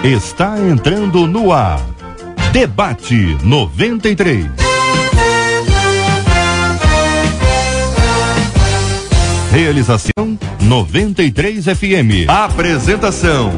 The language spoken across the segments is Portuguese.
Está entrando no ar. Debate 93. Realização 93 FM. Apresentação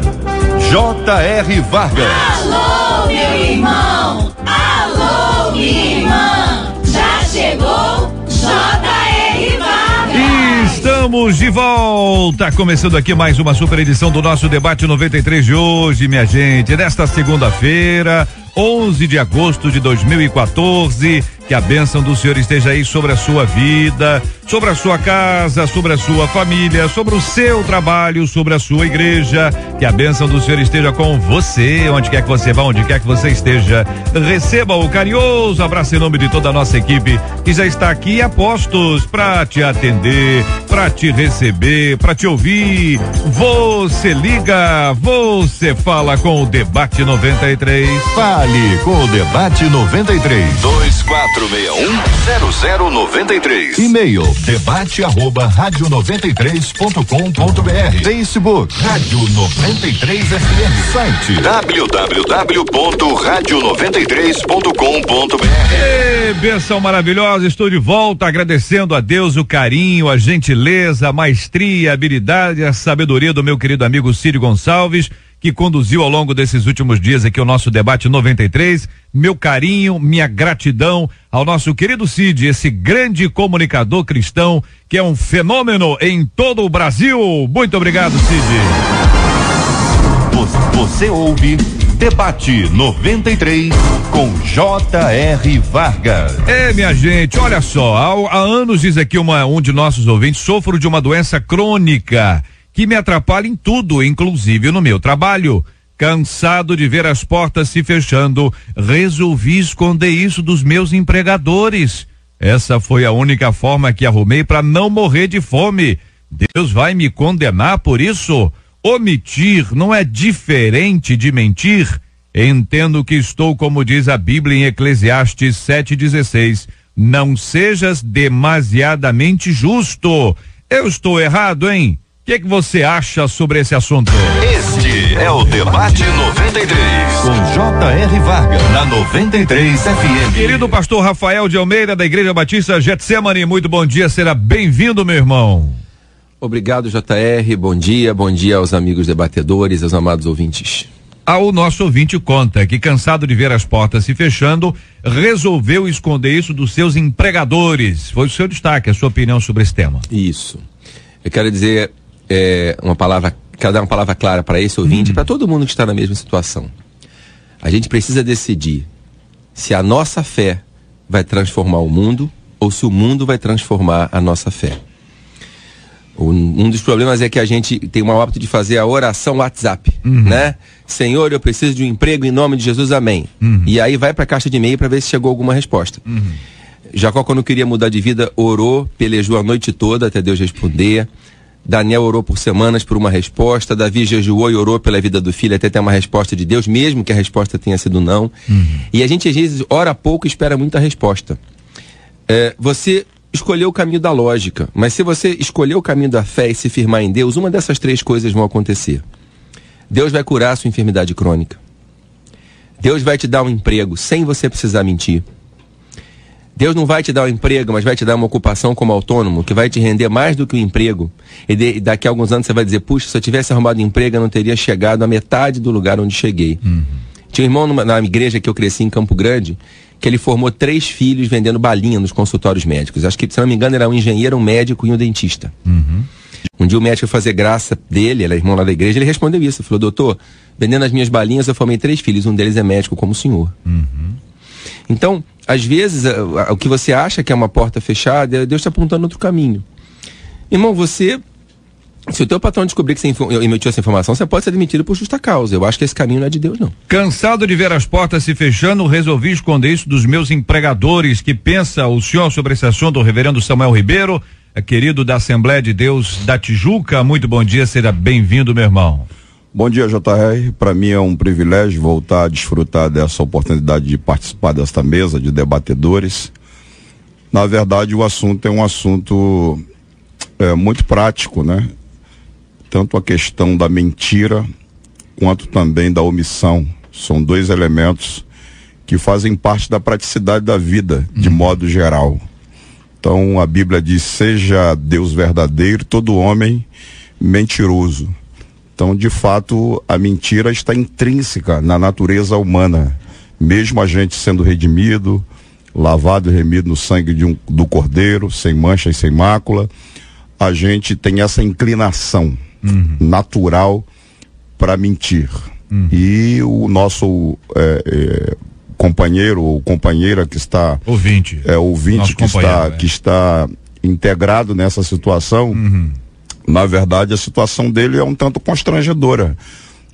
J.R. Vargas. Alô, meu irmão! Alô, minha irmã! Já chegou J.R. Vargas! Estamos de volta, começando aqui mais uma super edição do nosso Debate 93 de hoje, minha gente, nesta segunda-feira, 11 de agosto de 2014, que a bênção do Senhor esteja aí sobre a sua vida, sobre a sua casa, sobre a sua família, sobre o seu trabalho, sobre a sua igreja, que a bênção do Senhor esteja com você, onde quer que você vá, onde quer que você esteja. Receba o carinhoso abraço em nome de toda a nossa equipe, que já está aqui a postos para te atender, para te receber, para te ouvir. Você liga, você fala com o Debate 93. Fale com o Debate 93. 2461-0093. E-mail debate@radio93.com.br. Facebook Rádio 93 FM. Site www.radio93.com.br. Benção maravilhosa, estou de volta agradecendo a Deus o carinho, a gentileza, a maestria, a habilidade, a sabedoria do meu querido amigo Círio Gonçalves, que conduziu ao longo desses últimos dias aqui o nosso Debate 93. Meu carinho, minha gratidão ao nosso querido Cid, esse grande comunicador cristão que é um fenômeno em todo o Brasil. Muito obrigado, Cid. Você ouve Debate 93 com J.R. Vargas. Minha gente, olha só, há anos, diz aqui um de nossos ouvintes, sofro de uma doença crônica que me atrapalha em tudo, inclusive no meu trabalho. Cansado de ver as portas se fechando, resolvi esconder isso dos meus empregadores. Essa foi a única forma que arrumei para não morrer de fome. Deus vai me condenar por isso? Omitir não é diferente de mentir? Entendo que estou, como diz a Bíblia em Eclesiastes 7,16. Não sejas demasiadamente justo. Eu estou errado, hein? O que você acha sobre esse assunto? Este é o Debate 93 com J.R. Vargas na 93 FM. Querido pastor Rafael de Almeida, da Igreja Batista Getsemane, muito bom dia, será bem-vindo, meu irmão. Obrigado, J.R., bom dia aos amigos debatedores, aos amados ouvintes. O nosso ouvinte conta que, cansado de ver as portas se fechando, resolveu esconder isso dos seus empregadores. Foi o seu destaque, a sua opinião sobre esse tema. Isso. Eu quero dizer quero dar uma palavra clara para esse ouvinte e para todo mundo que está na mesma situação. A gente precisa decidir se a nossa fé vai transformar o mundo ou se o mundo vai transformar a nossa fé. Um dos problemas é que a gente tem o hábito de fazer a oração WhatsApp, né? Senhor, eu preciso de um emprego em nome de Jesus, amém. E aí vai para a caixa de e-mail para ver se chegou alguma resposta. Jacó, quando queria mudar de vida, orou, pelejou a noite toda até Deus responder. Daniel orou por semanas por uma resposta. Davi jejuou e orou pela vida do filho até ter uma resposta de Deus, mesmo que a resposta tenha sido não. E a gente às vezes ora pouco e espera muita resposta. Você escolheu o caminho da lógica, mas se você escolher o caminho da fé e se firmar em Deus, uma dessas três coisas vão acontecer. Deus vai curar a sua enfermidade crônica. Deus vai te dar um emprego sem você precisar mentir. Deus não vai te dar um emprego, mas vai te dar uma ocupação como autônomo, que vai te render mais do que o emprego. E daqui a alguns anos você vai dizer, puxa, se eu tivesse arrumado um emprego, eu não teria chegado à metade do lugar onde cheguei. Tinha um irmão na igreja que eu cresci em Campo Grande, que ele formou 3 filhos vendendo balinha nos consultórios médicos. Acho que, se não me engano, era um engenheiro, um médico e um dentista. Um dia o médico foi fazer graça dele, ele é irmão lá da igreja, ele respondeu isso. Ele falou, doutor, vendendo as minhas balinhas, eu formei 3 filhos, um deles é médico como o senhor. Então, às vezes, o que você acha que é uma porta fechada, Deus está apontando outro caminho. Irmão, se o teu patrão descobrir que você emitiu essa informação, você pode ser demitido por justa causa. Eu acho que esse caminho não é de Deus, não. Cansado de ver as portas se fechando, resolvi esconder isso dos meus empregadores. Que pensa o senhor sobre esse assunto, o reverendo Samuel Ribeiro, querido da Assembleia de Deus da Tijuca? Muito bom dia, seja bem-vindo, meu irmão. Bom dia, J.R. Para mim é um privilégio voltar a desfrutar dessa oportunidade de participar desta mesa de debatedores. Na verdade, o assunto é um assunto muito prático, né? Tanto a questão da mentira quanto também da omissão. São dois elementos que fazem parte da praticidade da vida, de modo geral. Então a Bíblia diz: seja Deus verdadeiro, todo homem mentiroso. Então, de fato, a mentira está intrínseca na natureza humana. Mesmo a gente sendo redimido, lavado e remido no sangue do Cordeiro, sem mancha e sem mácula, a gente tem essa inclinação natural para mentir. E o nosso companheiro ou companheira que está ouvinte que está integrado nessa situação, na verdade a situação dele é um tanto constrangedora,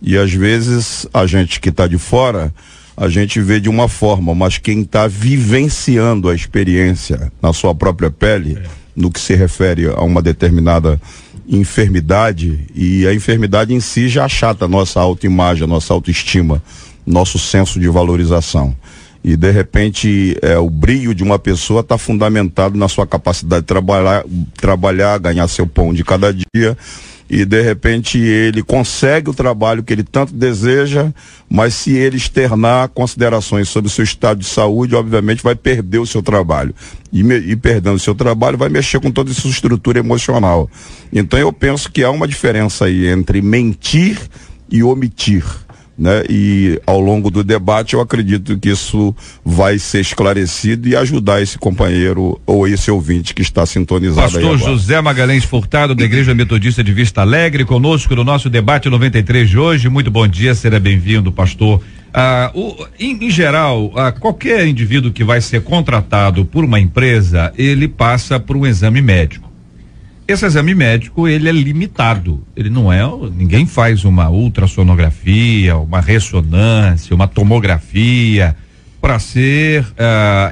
e às vezes a gente que está de fora, a gente vê de uma forma, mas quem está vivenciando a experiência na sua própria pele, no que se refere a uma determinada enfermidade, e a enfermidade em si já achata a nossa autoimagem, a nossa autoestima, nosso senso de valorização. E de repente o brilho de uma pessoa está fundamentado na sua capacidade de trabalhar, ganhar seu pão de cada dia, e de repente ele consegue o trabalho que ele tanto deseja, mas se ele externar considerações sobre o seu estado de saúde, obviamente vai perder o seu trabalho, e perdendo o seu trabalho vai mexer com toda essa estrutura emocional. Então eu penso que há uma diferença aí entre mentir e omitir, né? E ao longo do debate eu acredito que isso vai ser esclarecido e ajudar esse companheiro ou esse ouvinte que está sintonizado. Pastor José Magalhães Furtado, da Igreja Metodista de Vista Alegre, conosco no nosso debate 93 de hoje. Muito bom dia, seja bem-vindo, pastor. Em geral, qualquer indivíduo que vai ser contratado por uma empresa, ele passa por um exame médico. Esse exame médico, ele é limitado, ele não é, ninguém faz uma ultrassonografia, uma ressonância, uma tomografia para ser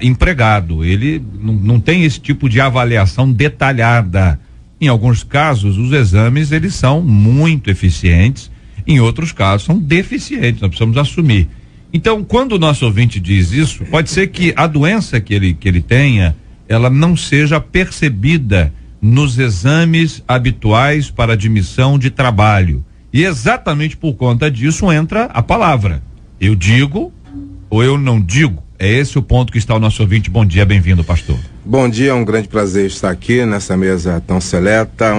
empregado. Ele não tem esse tipo de avaliação detalhada. Em alguns casos, os exames, eles são muito eficientes, em outros casos são deficientes, nós precisamos assumir. Então, quando o nosso ouvinte diz isso, pode ser que a doença que ele tenha, ela não seja percebida nos exames habituais para admissão de trabalho. E exatamente por conta disso entra a palavra. Eu digo ou eu não digo? É esse o ponto que está o nosso ouvinte. Bom dia, bem-vindo, pastor. Bom dia, é um grande prazer estar aqui nessa mesa tão seleta.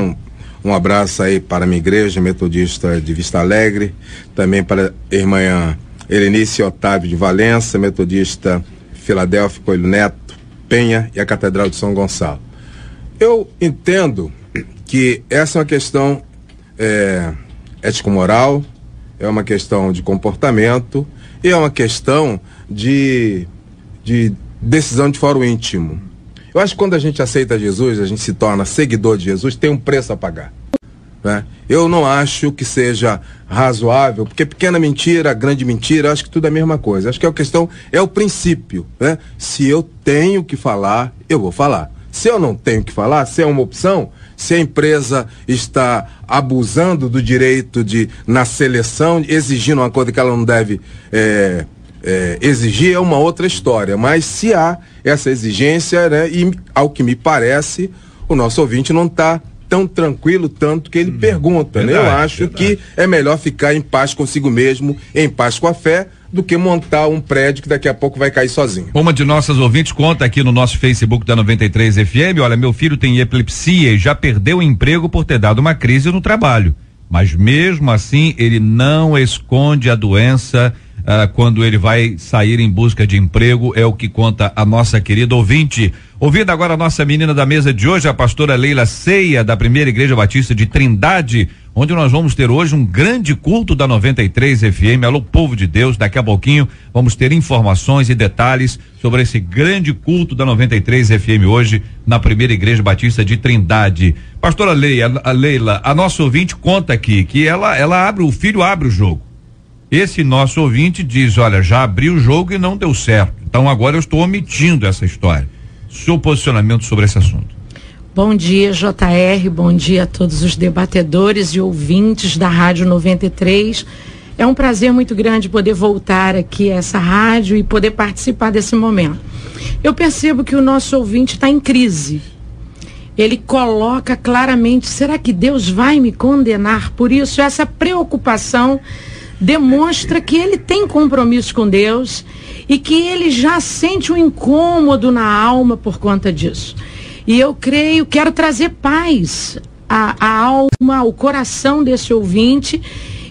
Um abraço aí para a minha igreja metodista de Vista Alegre, também para a irmã Helenice Otávio de Valença, metodista Filadélfia Coelho Neto, Penha, e a Catedral de São Gonçalo. Eu entendo que essa é uma questão ético-moral, é uma questão de comportamento e é uma questão de decisão de fórum íntimo. Eu acho que quando a gente aceita Jesus, a gente se torna seguidor de Jesus, tem um preço a pagar, né? Eu não acho que seja razoável, porque pequena mentira, grande mentira, acho que tudo é a mesma coisa. Acho que a questão é o princípio, né? Se eu tenho que falar, eu vou falar. Se eu não tenho que falar, se é uma opção, se a empresa está abusando do direito de, na seleção, exigindo uma coisa que ela não deve exigir, é uma outra história. Mas se há essa exigência, né, e ao que me parece, o nosso ouvinte não está tão tranquilo tanto que ele pergunta, verdade, né? Eu acho que é melhor ficar em paz consigo mesmo, em paz com a fé, do que montar um prédio que daqui a pouco vai cair sozinho. Uma de nossas ouvintes conta aqui no nosso Facebook da 93 FM, olha, meu filho tem epilepsia e já perdeu o emprego por ter dado uma crise no trabalho, mas mesmo assim ele não esconde a doença quando ele vai sair em busca de emprego, é o que conta a nossa querida ouvinte. Ouvindo agora a nossa menina da mesa de hoje, a pastora Leila Ceia, da Primeira Igreja Batista de Trindade, onde nós vamos ter hoje um grande culto da 93 FM. Alô, povo de Deus, daqui a pouquinho vamos ter informações e detalhes sobre esse grande culto da 93 FM hoje na Primeira Igreja Batista de Trindade. Pastora Leila, a nossa ouvinte conta aqui que o filho abre o jogo. Esse nosso ouvinte diz, olha, já abri o jogo e não deu certo, então agora eu estou omitindo essa história. Seu posicionamento sobre esse assunto. Bom dia, JR, bom dia a todos os debatedores e ouvintes da Rádio 93. É um prazer muito grande poder voltar aqui a essa rádio e poder participar desse momento. Eu percebo que o nosso ouvinte está em crise. Ele coloca claramente, será que Deus vai me condenar por isso? Essa preocupação demonstra que ele tem compromisso com Deus e que ele já sente um incômodo na alma por conta disso. E eu quero trazer paz à alma, ao coração desse ouvinte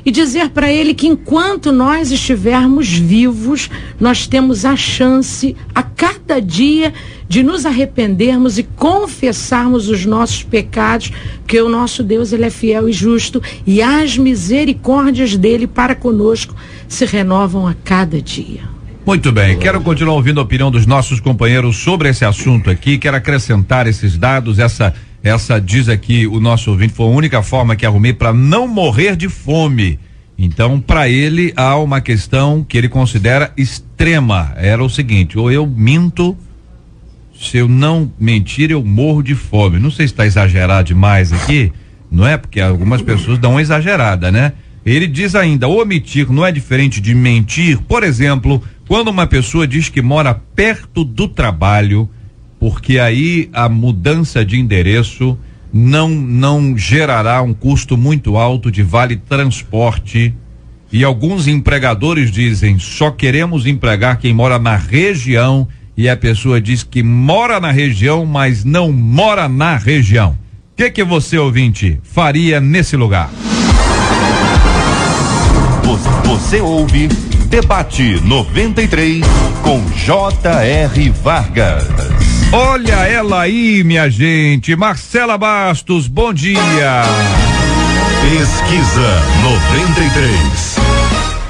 e dizer para ele que enquanto nós estivermos vivos, nós temos a chance a cada dia de nos arrependermos e confessarmos os nossos pecados, porque o nosso Deus, ele é fiel e justo e as misericórdias dele para conosco se renovam a cada dia. Muito bem, quero continuar ouvindo a opinião dos nossos companheiros sobre esse assunto aqui, quero acrescentar esses dados, essa diz aqui o nosso ouvinte, foi a única forma que arrumei para não morrer de fome. Então, para ele, há uma questão que ele considera extrema. Era o seguinte: ou eu minto, se eu não mentir, eu morro de fome. Não sei se está exagerado demais aqui, não é? Porque algumas pessoas dão uma exagerada, né? Ele diz ainda, omitir não é diferente de mentir. Por exemplo, quando uma pessoa diz que mora perto do trabalho, porque aí a mudança de endereço não gerará um custo muito alto de vale transporte, e alguns empregadores dizem, só queremos empregar quem mora na região, e a pessoa diz que mora na região, mas não mora na região. O que você, ouvinte, faria nesse lugar? Você ouve Debate 93 com J.R. Vargas. Olha ela aí, minha gente, Marcela Bastos, bom dia. Pesquisa 93.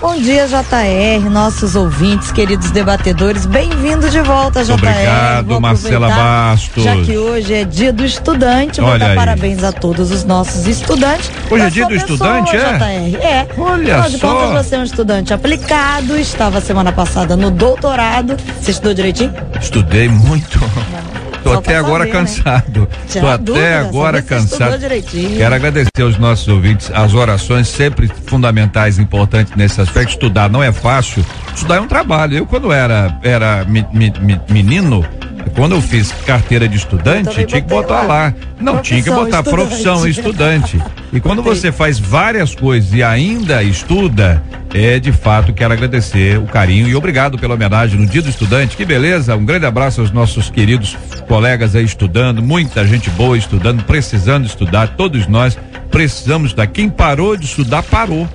Bom dia, JR, nossos ouvintes, queridos debatedores, bem-vindo de volta, JR. Obrigado, Marcela Bastos. Já que hoje é dia do estudante, vou dar parabéns a todos os nossos estudantes. Hoje é dia do estudante, JR. É. Olha Afinal de contas, você é um estudante aplicado, estava semana passada no doutorado. Você estudou direitinho? Estudei muito. Tô até agora cansado. Tô até agora cansado. Quero agradecer aos nossos ouvintes, as orações sempre fundamentais, importantes nesse aspecto. Estudar não é fácil, estudar é um trabalho. Eu, quando era menino, quando eu fiz carteira de estudante, tinha que botar lá. Não, tinha que botar profissão estudante. E quando você faz várias coisas e ainda estuda, de fato, quero agradecer o carinho e obrigado pela homenagem no Dia do Estudante. Que beleza, um grande abraço aos nossos queridos colegas aí estudando, muita gente boa estudando, precisando estudar, todos nós precisamos estudar. Quem parou de estudar, parou.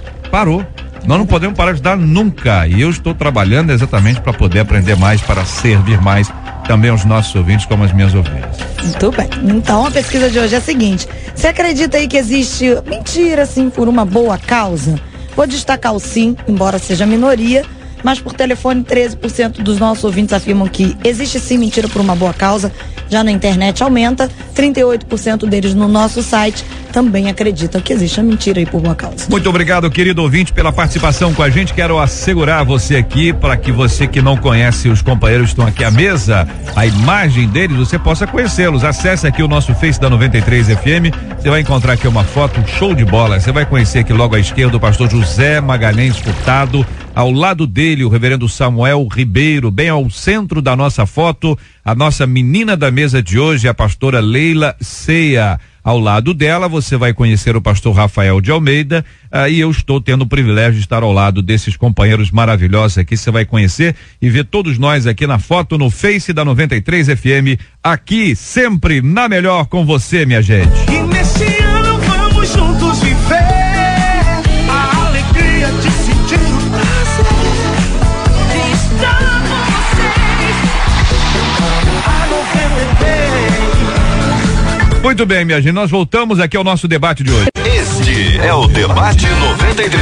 Nós não podemos parar de estudar nunca, e eu estou trabalhando exatamente para poder aprender mais, para servir mais também aos nossos ouvintes como as minhas ovelhas. Muito bem, então a pesquisa de hoje é a seguinte: você acredita aí que existe mentira assim por uma boa causa? Vou destacar o sim, embora seja minoria, mas por telefone 13% dos nossos ouvintes afirmam que existe sim mentira por uma boa causa. Já na internet aumenta, 38% deles no nosso site também acreditam que existe a mentira aí por boa causa. Muito obrigado, querido ouvinte, pela participação com a gente. Quero assegurar você aqui, para que você que não conhece os companheiros que estão aqui à mesa, a imagem deles, você possa conhecê-los. Acesse aqui o nosso Face da 93 FM, você vai encontrar aqui uma foto, show de bola. Você vai conhecer aqui logo à esquerda o pastor José Magalhães Furtado, ao lado dele o reverendo Samuel Ribeiro, bem ao centro da nossa foto, a nossa menina da mesa de hoje, a pastora Leila Ceia. Ao lado dela você vai conhecer o pastor Rafael de Almeida, e eu estou tendo o privilégio de estar ao lado desses companheiros maravilhosos aqui. Você vai conhecer e ver todos nós aqui na foto no Face da 93 FM, aqui sempre na melhor com você, minha gente. E nesse ano vamos juntos viver a alegria de sentir o prazer de estar com vocês. A 93. Muito bem, minha gente, nós voltamos aqui ao nosso debate de hoje. Este é o Debate 93,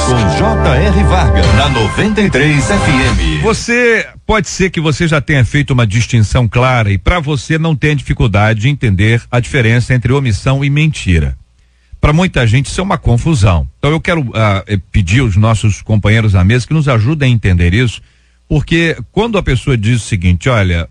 com J.R. Vargas, na 93 FM. Você, pode ser que você já tenha feito uma distinção clara e para você não tenha dificuldade de entender a diferença entre omissão e mentira. Para muita gente isso é uma confusão. Então eu quero pedir aos nossos companheiros à mesa que nos ajudem a entender isso, porque quando a pessoa diz o seguinte, olha,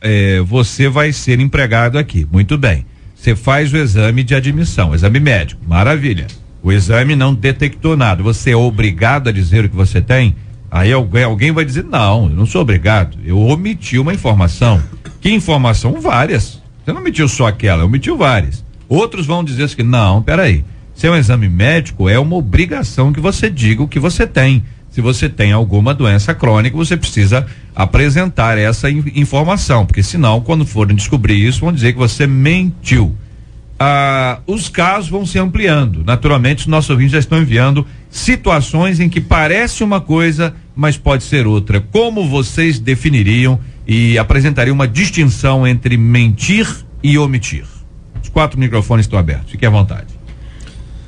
você vai ser empregado aqui, muito bem. Você faz o exame de admissão, exame médico, maravilha. O exame não detectou nada. Você é obrigado a dizer o que você tem? Aí alguém vai dizer, não, eu não sou obrigado. Eu omiti uma informação. Que informação? Várias. Você não omitiu só aquela, omitiu várias. Outros vão dizer assim, não, peraí. Se é um exame médico, é uma obrigação que você diga o que você tem. Se você tem alguma doença crônica, você precisa apresentar essa informação, porque senão, quando forem descobrir isso, vão dizer que você mentiu. Os casos vão se ampliando. Naturalmente, os nossos ouvintes já estão enviando situações em que parece uma coisa, mas pode ser outra. Como vocês definiriam e apresentariam uma distinção entre mentir e omitir? Os 4 microfones estão abertos. Fique à vontade.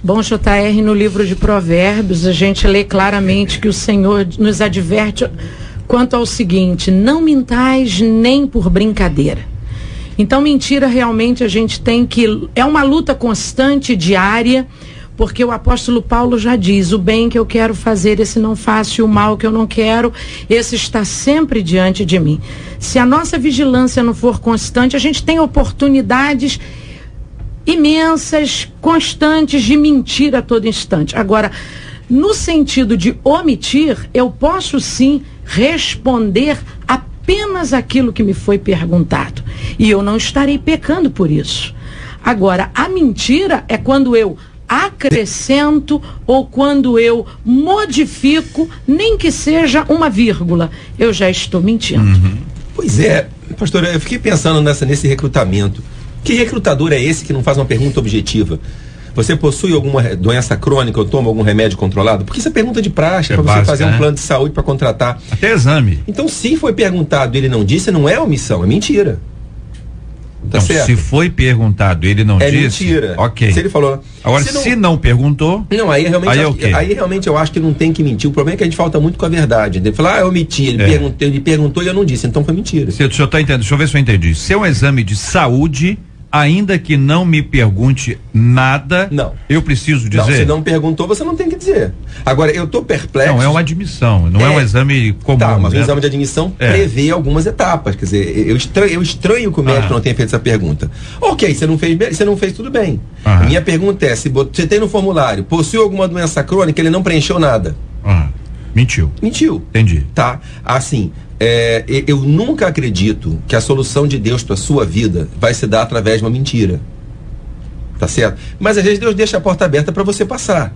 Bom, JR, no livro de Provérbios, a gente lê claramente que o Senhor nos adverte quanto ao seguinte: não mintais nem por brincadeira. Então, mentira realmente a gente tem que... É uma luta constante, diária, porque o apóstolo Paulo já diz: o bem que eu quero fazer, esse não faço, e o mal que eu não quero, esse está sempre diante de mim. Se a nossa vigilância não for constante, a gente tem oportunidades imensas, constantes, de mentir a todo instante. Agora, no sentido de omitir, eu posso sim responder apenas aquilo que me foi perguntado, e eu não estarei pecando por isso. Agora, a mentira é quando eu acrescento ou quando eu modifico, nem que seja uma vírgula, eu já estou mentindo. Pois é, pastor, eu fiquei pensando nesse recrutamento. Que recrutador é esse que não faz uma pergunta objetiva? Você possui alguma doença crônica ou toma algum remédio controlado? Porque isso é pergunta de praxe, para você fazer um plano de saúde, para contratar. Até exame. Então, se foi perguntado e ele não disse, não é omissão, é mentira. Tá então, certo? Se foi perguntado e ele não disse... É mentira. Ok. Se ele falou... Agora, se não perguntou... Não, aí realmente eu acho que não tem que mentir. O problema é que a gente falta muito com a verdade. Ele falou, eu omiti. Ele perguntou e eu não disse. Então foi mentira. O senhor está entendendo? Deixa eu ver se eu entendi. Se é um exame de saúde... Ainda que não me pergunte nada, não. Eu preciso dizer? Não, se não perguntou, você não tem que dizer. Agora, eu estou perplexo. Não, é uma admissão, não é um exame comum. Tá, mas o exame de admissão prevê algumas etapas. Quer dizer, eu estranho que o médico não tenha feito essa pergunta. Ok, você não fez tudo bem. Minha pergunta é, se você tem no formulário, possui alguma doença crônica, ele não preencheu nada. Mentiu. Entendi. Tá, assim... eu nunca acredito que a solução de Deus para a sua vida vai se dar através de uma mentira. Tá certo? Mas às vezes Deus deixa a porta aberta para você passar.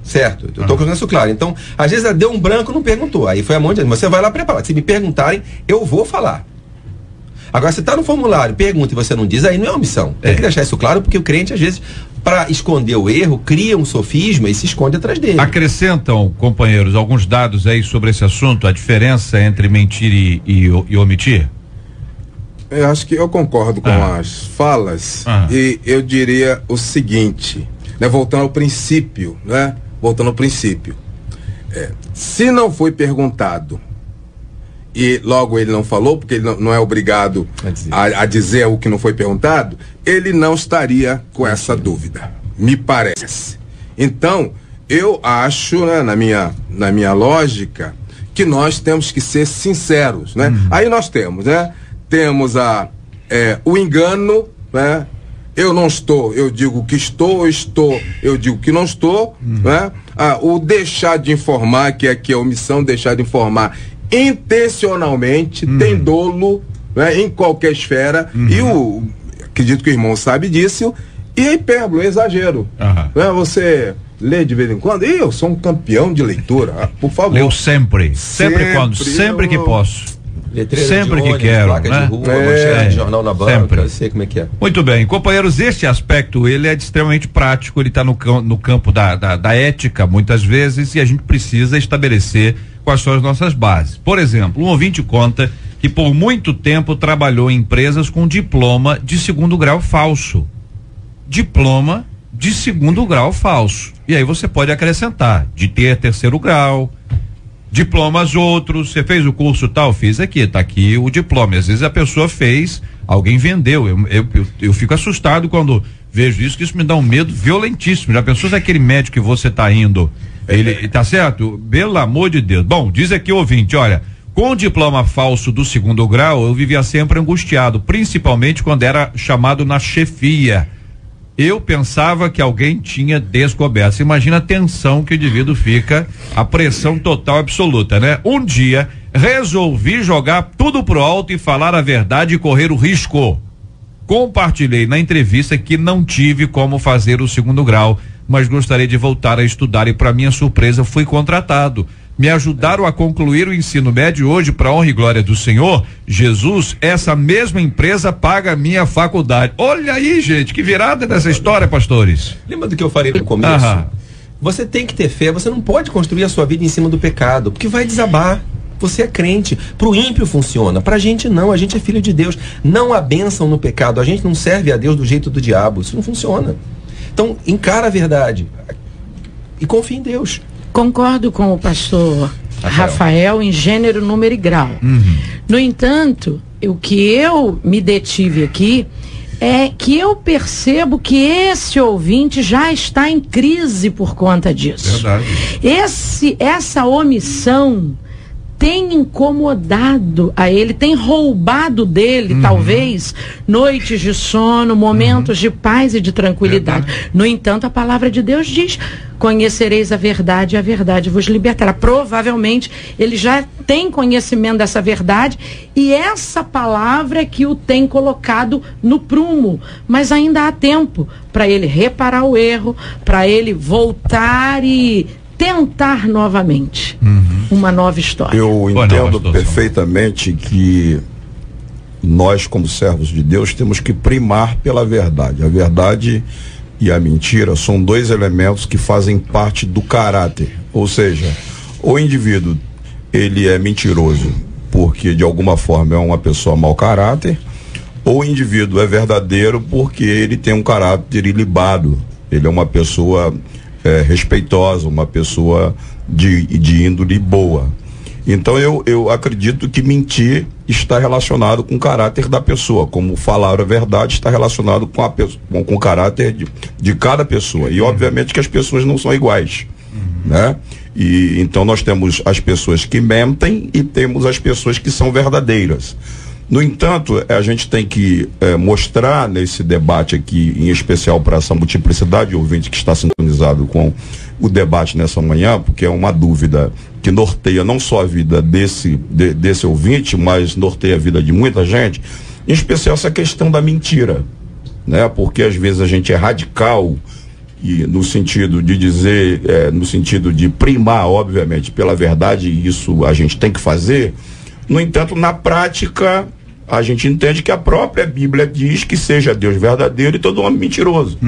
Certo? Eu estou colocando isso claro. Então, às vezes deu um branco, não perguntou. Aí foi a mão de Deus. Você vai lá preparar. Se me perguntarem, eu vou falar. Agora, se está no formulário, pergunta e você não diz, aí não é omissão. Tem que deixar isso claro, porque o crente, às vezes, para esconder o erro, cria um sofisma e se esconde atrás dele. Acrescentam, companheiros, alguns dados aí sobre esse assunto, a diferença entre mentir e omitir? Eu acho que eu concordo com as falas e eu diria o seguinte, né, voltando ao princípio, se não foi perguntado e logo ele não falou, porque ele não é obrigado a dizer o que não foi perguntado, ele não estaria com essa dúvida, me parece. Então, eu acho, né, na minha lógica, que nós temos que ser sinceros, né? Aí nós temos, né? Temos o engano, né? Eu não estou, eu digo que estou, eu digo que não estou, né? O deixar de informar, que aqui é omissão, deixar de informar intencionalmente, tem dolo, né, em qualquer esfera, e acredito que o irmão sabe disso, e a hipérbole, exagero. Né, você lê de vez em quando, e eu sou um campeão de leitura, por favor. Leio sempre que posso. Sempre que quero, placa né? de rua, manchete de jornal na banca, eu sei como é que é. Muito bem, companheiros, este aspecto, ele é extremamente prático, ele está no campo da ética, muitas vezes, e a gente precisa estabelecer quais são as nossas bases. Por exemplo, um ouvinte conta que por muito tempo trabalhou em empresas com diploma de segundo grau falso. Diploma de segundo grau falso. E aí você pode acrescentar, de ter terceiro grau, diplomas outros, você fez o curso tal, fiz aqui, tá aqui o diploma. Às vezes a pessoa fez, alguém vendeu. Eu fico assustado quando vejo isso, que isso me dá um medo violentíssimo. Já pensou se aquele médico que você tá indo, ele, tá certo? Pelo amor de Deus. Bom, diz aqui o ouvinte, olha, com o diploma falso do segundo grau, eu vivia sempre angustiado, principalmente quando era chamado na chefia. Eu pensava que alguém tinha descoberto. Você imagina a tensão que o indivíduo fica, a pressão total absoluta, né? Um dia, resolvi jogar tudo pro alto e falar a verdade e correr o risco. Compartilhei na entrevista que não tive como fazer o segundo grau mas gostaria de voltar a estudar e, para minha surpresa, fui contratado. Me ajudaram a concluir o ensino médio. Hoje, para honra e glória do Senhor Jesus, essa mesma empresa paga a minha faculdade. Olha aí, gente, que virada dessa história, pastores. Lembra do que eu falei no começo? Você tem que ter fé, você não pode construir a sua vida em cima do pecado, porque vai desabar. Você é crente. Pro ímpio funciona, pra gente não, a gente é filho de Deus. Não há bênção no pecado, a gente não serve a Deus do jeito do diabo, isso não funciona. Então, encara a verdade e confia em Deus. Concordo com o pastor Rafael em gênero, número e grau. No entanto, o que eu me detive aqui é que eu percebo que esse ouvinte já está em crise por conta disso. Verdade. Essa omissão tem incomodado a ele, tem roubado dele, talvez, noites de sono, momentos de paz e de tranquilidade. No entanto, a palavra de Deus diz: conhecereis a verdade e a verdade vos libertará. Provavelmente ele já tem conhecimento dessa verdade e essa palavra é que o tem colocado no prumo, mas ainda há tempo para ele reparar o erro, para ele voltar e tentar novamente uma nova história. Eu entendo perfeitamente que nós, como servos de Deus, temos que primar pela verdade. A verdade e a mentira são dois elementos que fazem parte do caráter. Ou seja, o indivíduo, ele é mentiroso porque de alguma forma é uma pessoa mau caráter, ou o indivíduo é verdadeiro porque ele tem um caráter ilibado. Ele é uma pessoa respeitosa, uma pessoa de índole boa. Então eu acredito que mentir está relacionado com o caráter da pessoa, como falar a verdade está relacionado com o caráter de cada pessoa. E obviamente que as pessoas não são iguais, né? E então nós temos as pessoas que mentem e temos as pessoas que são verdadeiras. No entanto, a gente tem que mostrar nesse debate aqui, em especial para essa multiplicidade de ouvinte que está sintonizado com o debate nessa manhã, porque é uma dúvida que norteia não só a vida desse ouvinte, mas norteia a vida de muita gente, em especial essa questão da mentira, né? Porque às vezes a gente é radical e no sentido de dizer, no sentido de primar, obviamente, pela verdade, e isso a gente tem que fazer. No entanto, na prática, a gente entende que a própria Bíblia diz que seja Deus verdadeiro e todo homem mentiroso.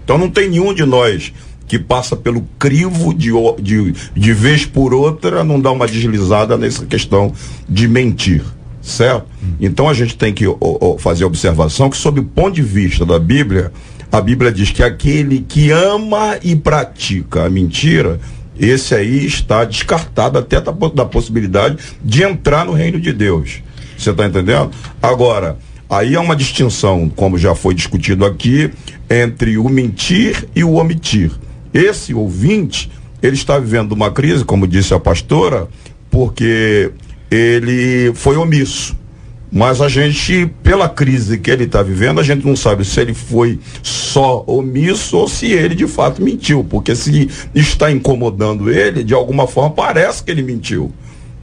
Então não tem nenhum de nós que passa pelo crivo de vez por outra não dá uma deslizada nessa questão de mentir, certo? Então a gente tem que fazer a observação que, sob o ponto de vista da Bíblia, a Bíblia diz que aquele que ama e pratica a mentira, esse aí está descartado até da possibilidade de entrar no reino de Deus. Você está entendendo? Agora, aí há uma distinção, como já foi discutido aqui, entre o mentir e o omitir. Esse ouvinte, ele está vivendo uma crise, como disse a pastora, porque ele foi omisso. Mas a gente, pela crise que ele está vivendo, a gente não sabe se ele foi só omisso ou se ele de fato mentiu, porque se está incomodando ele, de alguma forma parece que ele mentiu,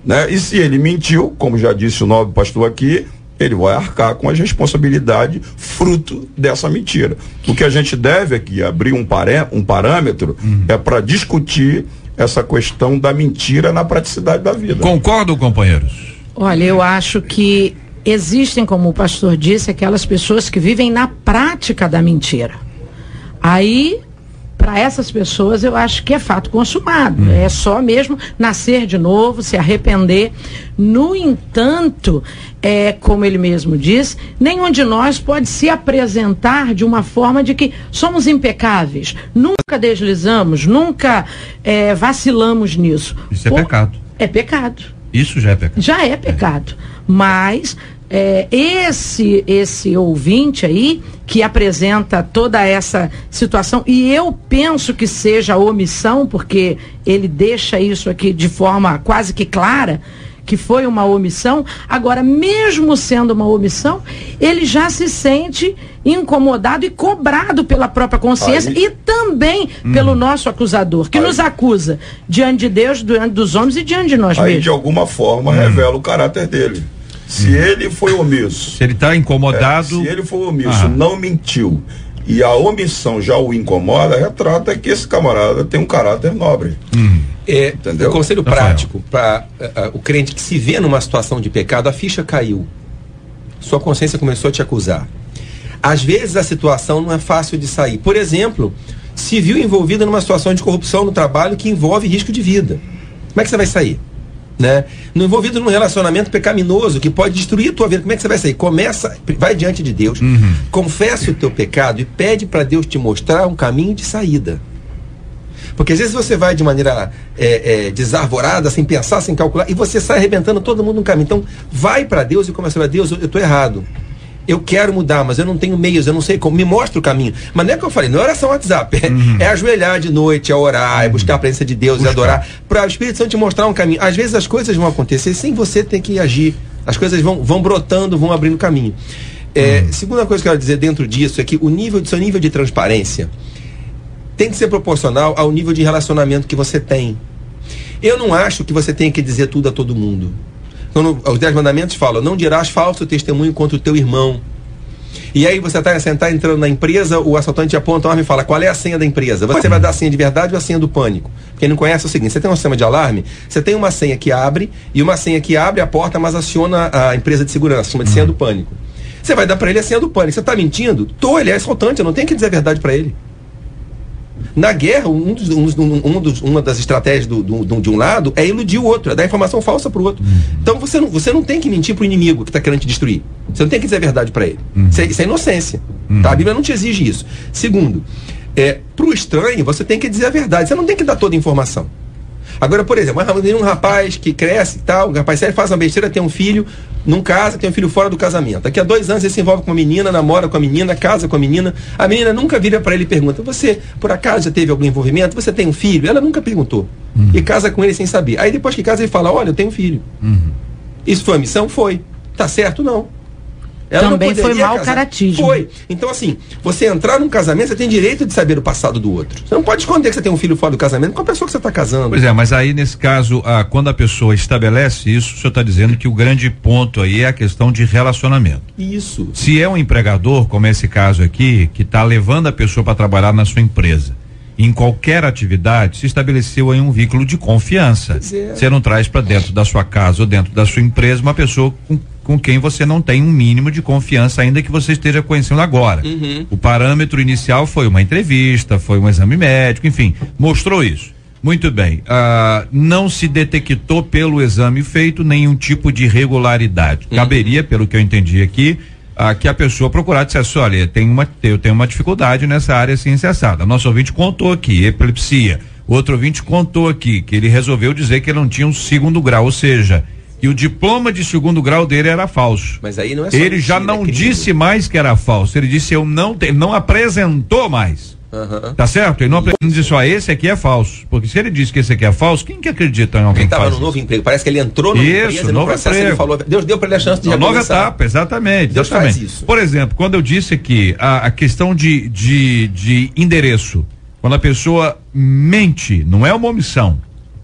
né? E se ele mentiu, como já disse o nobre pastor aqui, ele vai arcar com as responsabilidades fruto dessa mentira. O que a gente deve aqui abrir um parâmetro é para discutir essa questão da mentira na praticidade da vida. Concordam, companheiros? Olha, eu acho que existem, como o pastor disse, aquelas pessoas que vivem na prática da mentira. Aí, para essas pessoas, eu acho que é fato consumado. É só mesmo nascer de novo, se arrepender. No entanto, como ele mesmo diz, nenhum de nós pode se apresentar de uma forma de que somos impecáveis. Nunca deslizamos, nunca vacilamos nisso. Isso é pecado. É pecado. Isso já é pecado. Já é pecado. Mas esse ouvinte aí, que apresenta toda essa situação, e eu penso que seja omissão, porque ele deixa isso aqui de forma quase que clara, que foi uma omissão. Agora, mesmo sendo uma omissão, ele já se sente incomodado e cobrado pela própria consciência e também pelo nosso acusador, que nos acusa diante de Deus, diante dos homens e diante de nós mesmos. Aí, de alguma forma, revela o caráter dele. Se ele foi omisso, se ele está incomodado, se ele foi omisso, não mentiu, e a omissão já o incomoda, retrata que esse camarada tem um caráter nobre. Entendeu? Um conselho prático para o crente que se vê numa situação de pecado, a ficha caiu. Sua consciência começou a te acusar. Às vezes a situação não é fácil de sair. Por exemplo, se viu envolvida numa situação de corrupção no trabalho que envolve risco de vida. Como é que você vai sair? Né? Envolvido num relacionamento pecaminoso que pode destruir a tua vida, como é que você vai sair? Vai diante de Deus, confessa o teu pecado e pede para Deus te mostrar um caminho de saída. Porque às vezes você vai de maneira desarvorada, sem pensar, sem calcular, e você sai arrebentando todo mundo no caminho. Então vai para Deus e começa a falar: Deus, eu estou errado, eu quero mudar, mas eu não tenho meios, eu não sei como, me mostra o caminho. Mas não é o que eu falei, não é oração WhatsApp, é ajoelhar de noite, é orar, é buscar a presença de Deus, é adorar, para o Espírito Santo te mostrar um caminho. Às vezes as coisas vão acontecer sem você ter que agir, as coisas vão brotando, vão abrindo caminho. Segunda coisa que eu quero dizer dentro disso é que seu nível de transparência tem que ser proporcional ao nível de relacionamento que você tem. Eu não acho que você tenha que dizer tudo a todo mundo. Os 10 mandamentos falam: não dirás falso testemunho contra o teu irmão. E aí você está entrando na empresa, o assaltante aponta a arma e fala: qual é a senha da empresa? Você vai dar a senha de verdade ou a senha do pânico? Quem não conhece é o seguinte: você tem um sistema de alarme, você tem uma senha que abre, e uma senha que abre a porta, mas aciona a empresa de segurança, chama de senha do pânico. Você vai dar para ele a senha do pânico. Você está mentindo? Ele é assaltante, eu não tenho que dizer a verdade para ele. Na guerra, uma das estratégias de um lado é iludir o outro, é dar informação falsa para o outro. Então você não tem que mentir para o inimigo que está querendo te destruir. Você não tem que dizer a verdade para ele. Isso é inocência. Tá? A Bíblia não te exige isso. Segundo, para o estranho, você tem que dizer a verdade. Você não tem que dar toda a informação. Agora, por exemplo, um rapaz que cresce e tal, um rapaz sério, faz uma besteira, tem um filho, não casa, tem um filho fora do casamento. Daqui a 2 anos ele se envolve com uma menina, namora com a menina, casa com a menina nunca vira para ele e pergunta: você, por acaso, já teve algum envolvimento? Você tem um filho? Ela nunca perguntou. E casa com ele sem saber. Aí depois que casa ele fala: olha, eu tenho um filho. Isso foi a missão? Foi. Tá certo? Não. Ela também foi mau caratismo. Foi. Então, assim, você entrar num casamento, você tem direito de saber o passado do outro. Você não pode esconder que você tem um filho fora do casamento com a pessoa que você está casando. Pois é, mas aí nesse caso, quando a pessoa estabelece isso, o senhor está dizendo que o grande ponto aí é a questão de relacionamento. Isso. Se é um empregador, como esse caso aqui, que está levando a pessoa para trabalhar na sua empresa, em qualquer atividade, se estabeleceu aí um vínculo de confiança. Você não traz para dentro da sua casa ou dentro da sua empresa uma pessoa com quem você não tem um mínimo de confiança, ainda que você esteja conhecendo agora. O parâmetro inicial foi uma entrevista, foi um exame médico, enfim, mostrou isso. Muito bem. Não se detectou pelo exame feito nenhum tipo de irregularidade. Caberia, pelo que eu entendi aqui, que a pessoa procurar dissesse: olha, eu tenho uma dificuldade nessa área assim acessada. Nosso ouvinte contou aqui, epilepsia. Outro ouvinte contou aqui que ele resolveu dizer que ele não tinha um 2º grau, ou seja, e o diploma de 2º grau dele era falso. Mas aí não é só ele já não disse mais que era falso. Ele disse: ele não apresentou mais. Tá certo? Ele não disse: esse aqui é falso. Porque se ele disse que esse aqui é falso, quem que acredita em alguém que faz no novo emprego? Parece que ele entrou no empresa, no processo emprego. Ele falou: Deus deu para ele a chance de recomeçar. Nova etapa, exatamente. Deus faz isso. Por exemplo, quando eu disse aqui a questão de endereço, quando a pessoa mente, não é uma omissão.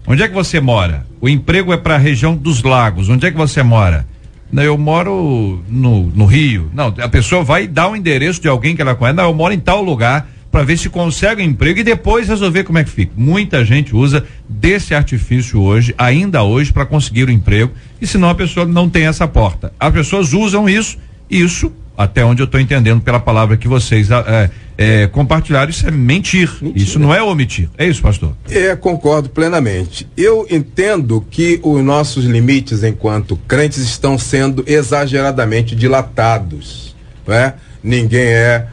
Onde é que você mora? O emprego é para a região dos Lagos. Onde é que você mora? Não, eu moro no Rio. Não, a pessoa vai dar o endereço de alguém que ela conhece. Não, eu moro em tal lugar, para ver se consegue um emprego e depois resolver como é que fica. Muita gente usa desse artifício hoje, ainda hoje, para conseguir o emprego, e senão a pessoa não tem essa porta. As pessoas usam isso, até onde eu estou entendendo pela palavra que vocês compartilharam, isso é mentir. Isso não é omitir. É isso, pastor? Concordo plenamente. Eu entendo que os nossos limites enquanto crentes estão sendo exageradamente dilatados, não é? Ninguém é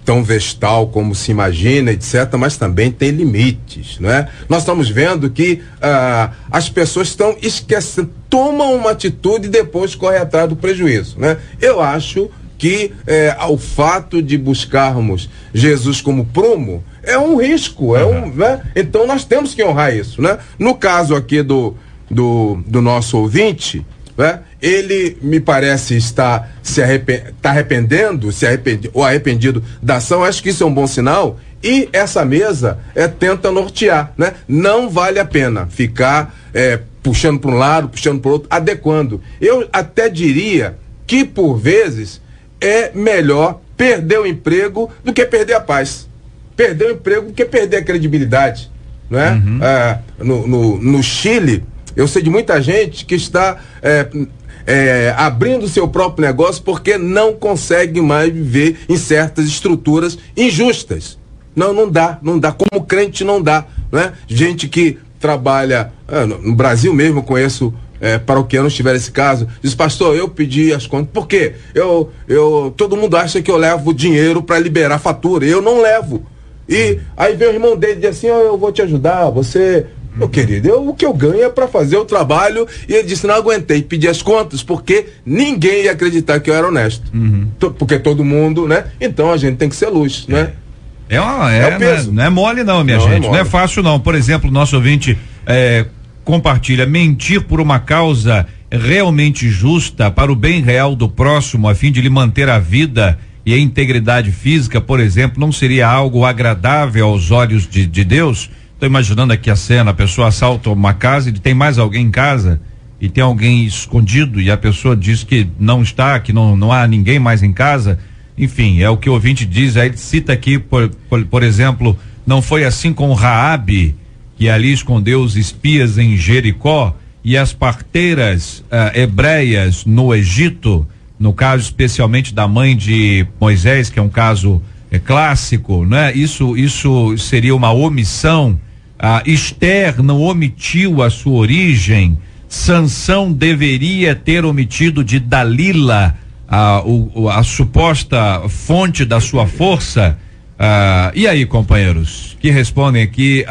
tão vestal como se imagina, etc., mas também tem limites, não é? Nós estamos vendo que as pessoas estão esquecendo, tomam uma atitude e depois correm atrás do prejuízo, né? Eu acho que ao fato de buscarmos Jesus como prumo é um risco, né? Então nós temos que honrar isso, né? No caso aqui do nosso ouvinte, né? Ele me parece estar arrependido da ação. Acho que isso é um bom sinal, e essa mesa tenta nortear, né? Não vale a pena ficar puxando para um lado, puxando para o outro, adequando. Eu até diria que por vezes é melhor perder o emprego do que perder a paz. Perder o emprego do que perder a credibilidade. Não é? No Chile, eu sei de muita gente que está abrindo seu próprio negócio porque não consegue mais viver em certas estruturas injustas. Não dá. Como crente não dá. Não é? Gente que trabalha, no Brasil mesmo eu conheço paroquianos tiveram esse caso, diz: pastor, eu pedi as contas, por quê? Todo mundo acha que eu levo dinheiro para liberar fatura, eu não levo. E aí vem o irmão dele e diz assim: eu vou te ajudar, você... Meu querido, o que eu ganho é para fazer o trabalho. E ele disse: não aguentei, pedi as contas, porque ninguém ia acreditar que eu era honesto. Porque todo mundo, né? Então a gente tem que ser luz, né? O peso. Não é mole não, minha gente, não é fácil não. Por exemplo, nosso ouvinte compartilha: mentir por uma causa realmente justa, para o bem real do próximo, a fim de lhe manter a vida e a integridade física, por exemplo, não seria algo agradável aos olhos de Deus? Estou imaginando aqui a cena: a pessoa assalta uma casa e tem mais alguém em casa e tem alguém escondido e a pessoa diz que não está, que não há ninguém mais em casa. Enfim, é o que o ouvinte diz. Aí ele cita aqui, por exemplo, não foi assim com Raabe, que ali escondeu os espias em Jericó, e as parteiras hebreias no Egito, no caso especialmente da mãe de Moisés, que é um caso clássico, né? Isso seria uma omissão. Esther não omitiu a sua origem. Sansão deveria ter omitido de Dalila a suposta fonte da sua força. E aí, companheiros, que respondem aqui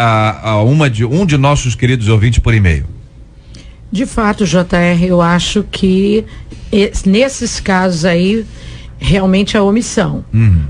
um de nossos queridos ouvintes por e-mail? De fato, JR, eu acho que nesses casos aí realmente a omissão.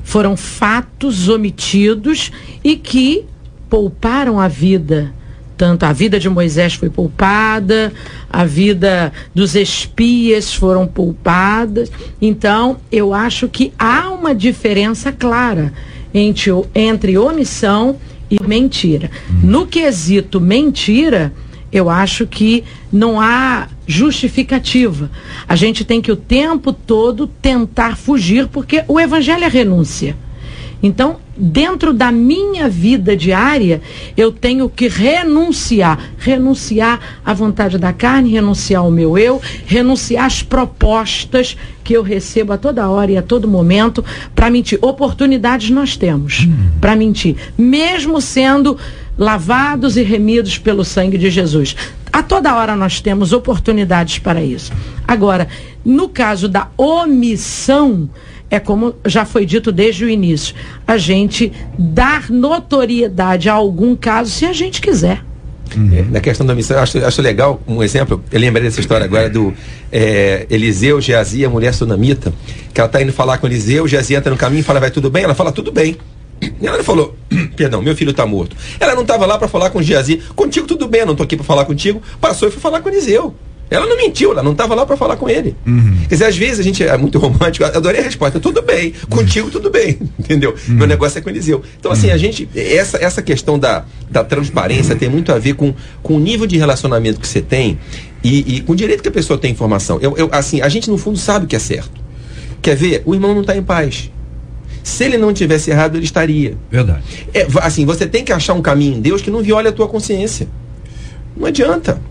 Foram fatos omitidos e que pouparam a vida. Tanto a vida de Moisés foi poupada, a vida dos espias foram poupadas. Então, eu acho que há uma diferença clara entre omissão e mentira. No quesito mentira, eu acho que não há justificativa. A gente tem que o tempo todo tentar fugir, porque o evangelho é renúncia. Então, dentro da minha vida diária, eu tenho que renunciar à vontade da carne, renunciar ao meu eu, renunciar às propostas que eu recebo a toda hora e a todo momento para mentir. Oportunidades nós temos para mentir, mesmo sendo lavados e remidos pelo sangue de Jesus. A toda hora nós temos oportunidades para isso. Agora, no caso da omissão, é como já foi dito desde o início, a gente dar notoriedade a algum caso se a gente quiser. Na questão da omissão, eu acho legal um exemplo. Eu lembrei dessa história agora do Eliseu, Geazi, a mulher sunamita, que ela está indo falar com Eliseu. Geazi entra no caminho e fala: vai tudo bem? Ela fala: tudo bem. E ela falou: perdão, meu filho está morto. Ela não estava lá para falar com Geazi: contigo tudo bem, eu não estou aqui para falar contigo. Passou e foi falar com Eliseu. Ela não mentiu, ela não estava lá para falar com ele. Quer dizer, às vezes a gente é muito romântico. Eu adorei a resposta: tudo bem, contigo tudo bem, entendeu? Meu negócio é com Eliseu. Então, assim, a gente, essa questão da transparência tem muito a ver com o nível de relacionamento que você tem e com o direito que a pessoa tem informação. Assim, a gente no fundo sabe o que é certo. Quer ver? O irmão não está em paz. Se ele não tivesse errado, ele estaria. Verdade. Assim, você tem que achar um caminho em Deus que não viole a tua consciência. Não adianta.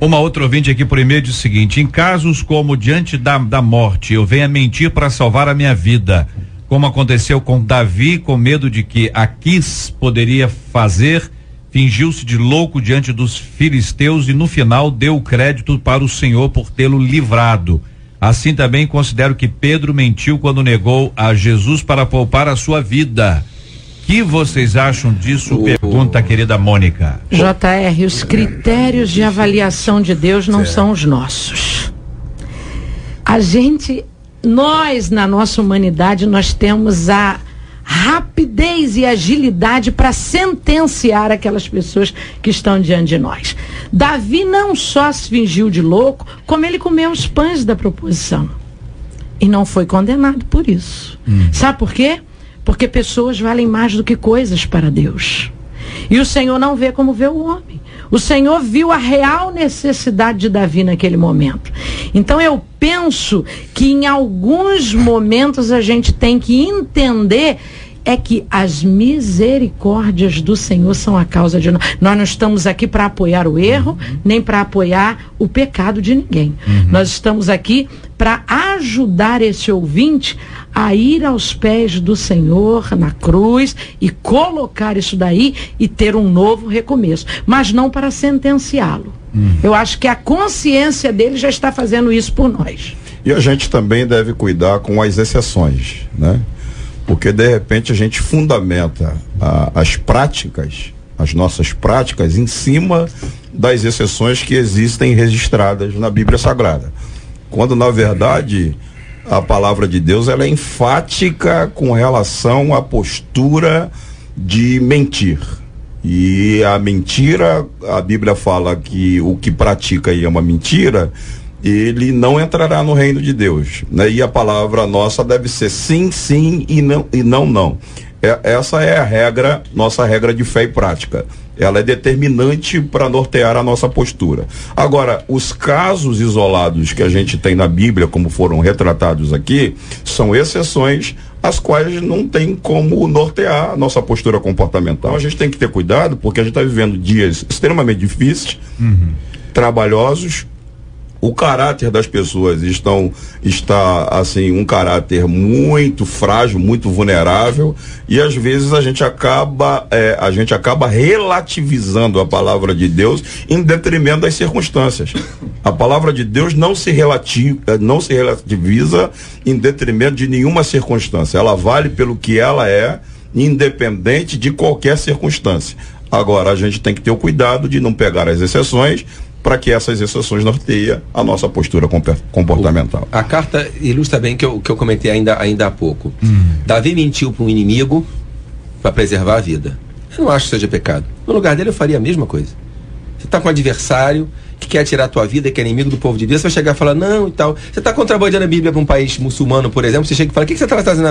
Uma outra ouvinte aqui por e-mail diz o seguinte: em casos como diante da morte, eu venha mentir para salvar a minha vida, como aconteceu com Davi, com medo de que Aquis poderia fazer, fingiu-se de louco diante dos filisteus e no final deu crédito para o Senhor por tê-lo livrado. Assim também considero que Pedro mentiu quando negou a Jesus para poupar a sua vida. O que vocês acham disso? Pergunta a querida Mônica. JR, os critérios de avaliação de Deus não são os nossos. Nós na nossa humanidade, nós temos a rapidez e agilidade para sentenciar aquelas pessoas que estão diante de nós. Davi não só se fingiu de louco, como ele comeu os pães da proposição. E não foi condenado por isso. Sabe por quê? Porque pessoas valem mais do que coisas para Deus. E o Senhor não vê como vê o homem. O Senhor viu a real necessidade de Davi naquele momento. Então eu penso que em alguns momentos a gente tem que entender que as misericórdias do Senhor são a causa de nós. Nós não estamos aqui para apoiar o erro, nem para apoiar o pecado de ninguém. Nós estamos aqui para ajudar esse ouvinte a ir aos pés do Senhor na cruz e colocar isso daí e ter um novo recomeço, mas não para sentenciá-lo. Eu acho que a consciência dele já está fazendo isso por nós. E a gente também deve cuidar com as exceções, né? Porque de repente a gente fundamenta as nossas práticas em cima das exceções que existem registradas na Bíblia Sagrada. Quando na verdade a palavra de Deus ela é enfática com relação à postura de mentir. E a mentira, a Bíblia fala que o que pratica aí é uma mentira, ele não entrará no reino de Deus, né? E a palavra nossa deve ser sim, sim e não, não. Essa é a regra, nossa regra de fé e prática. Ela é determinante para nortear a nossa postura. Agora, os casos isolados que a gente tem na Bíblia, como foram retratados aqui, são exceções as quais não tem como nortear a nossa postura comportamental. A gente tem que ter cuidado, porque a gente está vivendo dias extremamente difíceis, trabalhosos. O caráter das pessoas está assim, um caráter muito frágil, muito vulnerável, e às vezes a gente acaba relativizando a palavra de Deus em detrimento das circunstâncias. A palavra de Deus não se relativiza em detrimento de nenhuma circunstância. Ela vale pelo que ela é, independente de qualquer circunstância. Agora, a gente tem que ter o cuidado de não pegar as exceções, para que essas exceções norteiem a nossa postura comportamental. A carta ilustra bem que eu comentei ainda há pouco. Davi mentiu para um inimigo para preservar a vida. Eu não acho que seja pecado. No lugar dele eu faria a mesma coisa. Você está com um adversário que quer tirar a tua vida, que é inimigo do povo de Deus, você vai chegar e falar, não e tal. Você está contrabandeando a Bíblia para um país muçulmano, por exemplo, você chega e fala, o que você está trazendo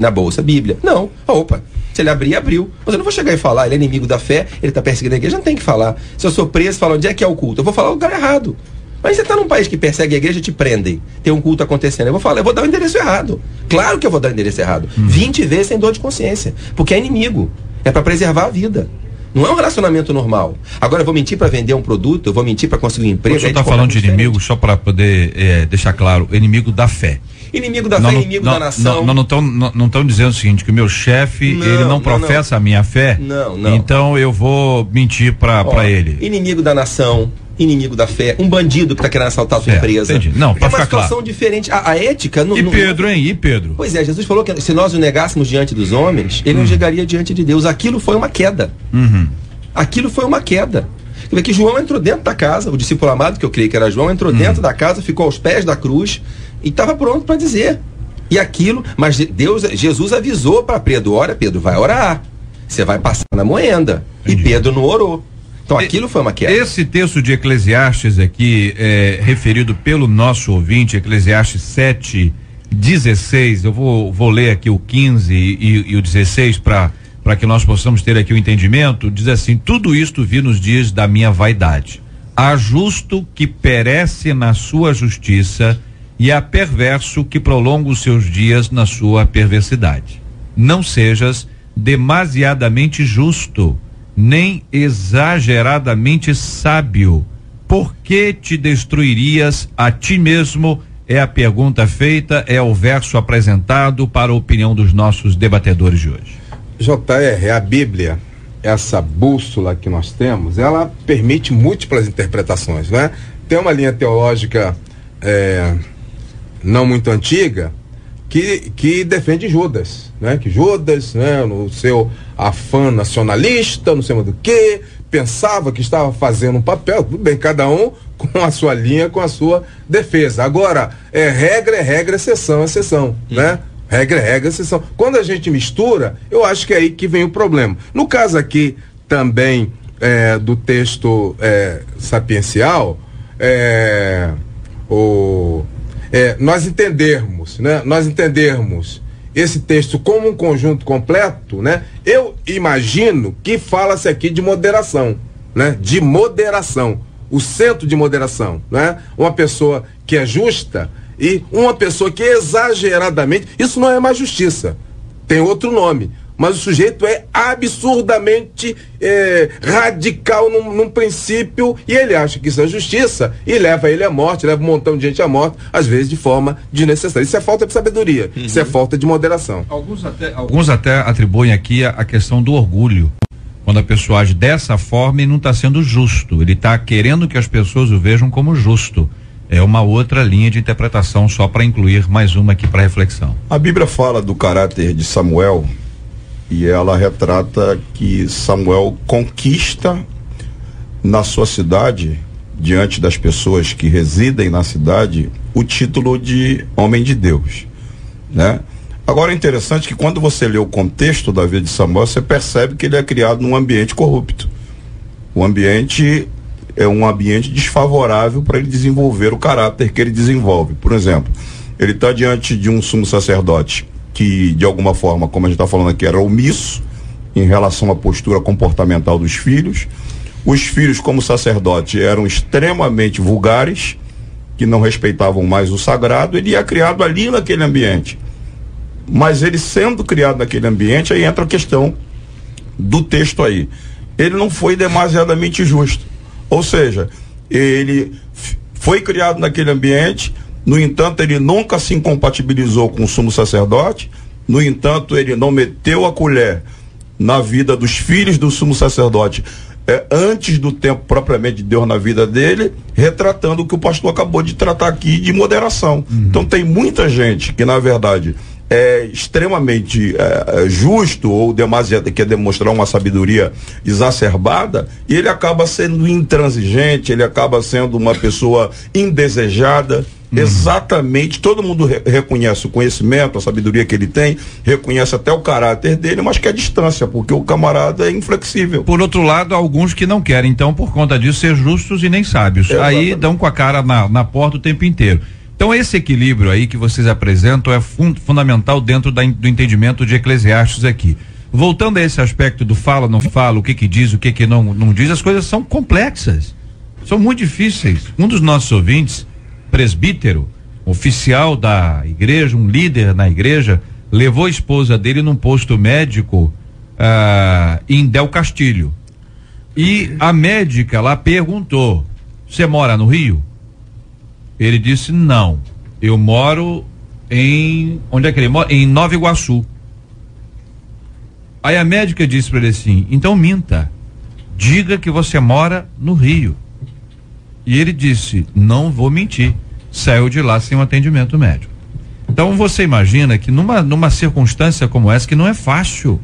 na bolsa? Bíblia. Não. Opa. Se ele abrir, abriu. Mas eu não vou chegar e falar, ele é inimigo da fé, ele está perseguindo a igreja, não tem que falar. Se eu sou preso, fala, onde é que é o culto? Eu vou falar o lugar errado. Mas você está num país que persegue a igreja e te prendem. Tem um culto acontecendo. Eu vou dar o endereço errado. Claro que eu vou dar o endereço errado. 20 vezes sem dor de consciência. Porque é inimigo. É para preservar a vida. Não é um relacionamento normal. Agora eu vou mentir para vender um produto, eu vou mentir para conseguir um emprego. Você está falando de inimigo, só para poder deixar claro, inimigo da fé. Inimigo da fé, inimigo da nação. Não estão dizendo o seguinte, que o meu chefe, ele não professa a minha fé. Não. Então eu vou mentir para ele. Inimigo da nação, inimigo da fé, um bandido que está querendo assaltar a sua empresa. Entendi. Não, para ficar claro. É uma situação diferente. A ética... E Pedro? Pois é, Jesus falou que se nós o negássemos diante dos homens, ele nos negaria diante de Deus. Aquilo foi uma queda. Aquilo foi uma queda. Você vê que João entrou dentro da casa, o discípulo amado, que eu creio que era João, entrou dentro da casa, ficou aos pés da cruz e estava pronto para dizer. E aquilo, mas Jesus avisou para Pedro, olha Pedro, vai orar. Você vai passar na moenda. Entendi. E Pedro não orou. Então aquilo foi uma queda. Esse texto de Eclesiastes aqui, referido pelo nosso ouvinte, Eclesiastes 7:16, eu vou ler aqui o 15 e o 16 para que nós possamos ter aqui o entendimento. Diz assim: tudo isto vi nos dias da minha vaidade. Há justo que perece na sua justiça e há perverso que prolonga os seus dias na sua perversidade. Não sejas demasiadamente justo, nem exageradamente sábio. Por que te destruirias a ti mesmo? É a pergunta feita, é o verso apresentado para a opinião dos nossos debatedores de hoje. JR, a Bíblia, essa bússola que nós temos, ela permite múltiplas interpretações, né? Tem uma linha teológica não muito antiga que defende Judas, né? Que Judas, né, no seu afã nacionalista, não sei mais do que, pensava que estava fazendo um papel, tudo bem, cada um com a sua linha, com a sua defesa. Agora, regra, exceção, né? Regra, exceção. Quando a gente mistura, eu acho que é aí que vem o problema. No caso aqui, também, do texto sapiencial, nós entendermos esse texto como um conjunto completo, né? Eu imagino que fala-se aqui de moderação, né, de moderação, o centro de moderação, né? Uma pessoa que é justa e uma pessoa que exageradamente, isso não é mais justiça, tem outro nome, mas o sujeito é absurdamente radical num princípio e ele acha que isso é justiça e leva ele à morte, leva um montão de gente à morte, às vezes de forma desnecessária. Isso é falta de sabedoria, isso é falta de moderação. Alguns até atribuem aqui a questão do orgulho. Quando a pessoa age dessa forma, ele não está sendo justo, ele está querendo que as pessoas o vejam como justo. É uma outra linha de interpretação, só para incluir mais uma aqui para reflexão. A Bíblia fala do caráter de Samuel e ela retrata que Samuel conquista na sua cidade, diante das pessoas que residem na cidade, o título de homem de Deus, né? Agora é interessante que quando você lê o contexto da vida de Samuel, você percebe que ele é criado num ambiente corrupto. O ambiente é um ambiente desfavorável para ele desenvolver o caráter que ele desenvolve. Por exemplo, ele está diante de um sumo sacerdote que, de alguma forma, como a gente está falando aqui, era omisso em relação à postura comportamental dos filhos. Os filhos, como sacerdote, eram extremamente vulgares, que não respeitavam mais o sagrado. Ele é criado ali naquele ambiente. Mas ele sendo criado naquele ambiente, aí entra a questão do texto aí. Ele não foi demasiadamente justo. Ou seja, ele foi criado naquele ambiente, no entanto, ele nunca se incompatibilizou com o sumo sacerdote, no entanto, ele não meteu a colher na vida dos filhos do sumo sacerdote antes do tempo propriamente de Deus na vida dele, retratando o que o pastor acabou de tratar aqui de moderação. Então tem muita gente que, na verdade, é extremamente justo ou demasiado, quer demonstrar uma sabedoria exacerbada, e ele acaba sendo intransigente, ele acaba sendo uma pessoa indesejada. Exatamente, todo mundo reconhece o conhecimento, a sabedoria que ele tem, reconhece até o caráter dele, mas quer distância, porque o camarada é inflexível. Por outro lado, alguns que não querem, então, por conta disso, ser justos e nem sábios. Aí dão com a cara na porta o tempo inteiro. Então esse equilíbrio aí que vocês apresentam é fundamental dentro do entendimento de Eclesiastes aqui. Voltando a esse aspecto do fala, não fala, o que diz, o que não diz, as coisas são complexas, são muito difíceis. Um dos nossos ouvintes, presbítero, oficial da igreja, um líder na igreja, levou a esposa dele num posto médico em Del Castilho. E a médica lá perguntou: você mora no Rio? Ele disse: não, eu moro onde é que ele mora? Em Nova Iguaçu. Aí a médica disse para ele assim: então minta, diga que você mora no Rio. E ele disse: não vou mentir. Saiu de lá sem um atendimento médico. Então você imagina que numa circunstância como essa, que não é fácil,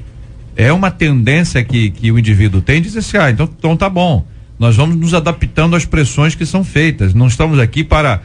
é uma tendência que o indivíduo tem de dizer assim: então tá bom, nós vamos nos adaptando às pressões que são feitas. Não estamos aqui para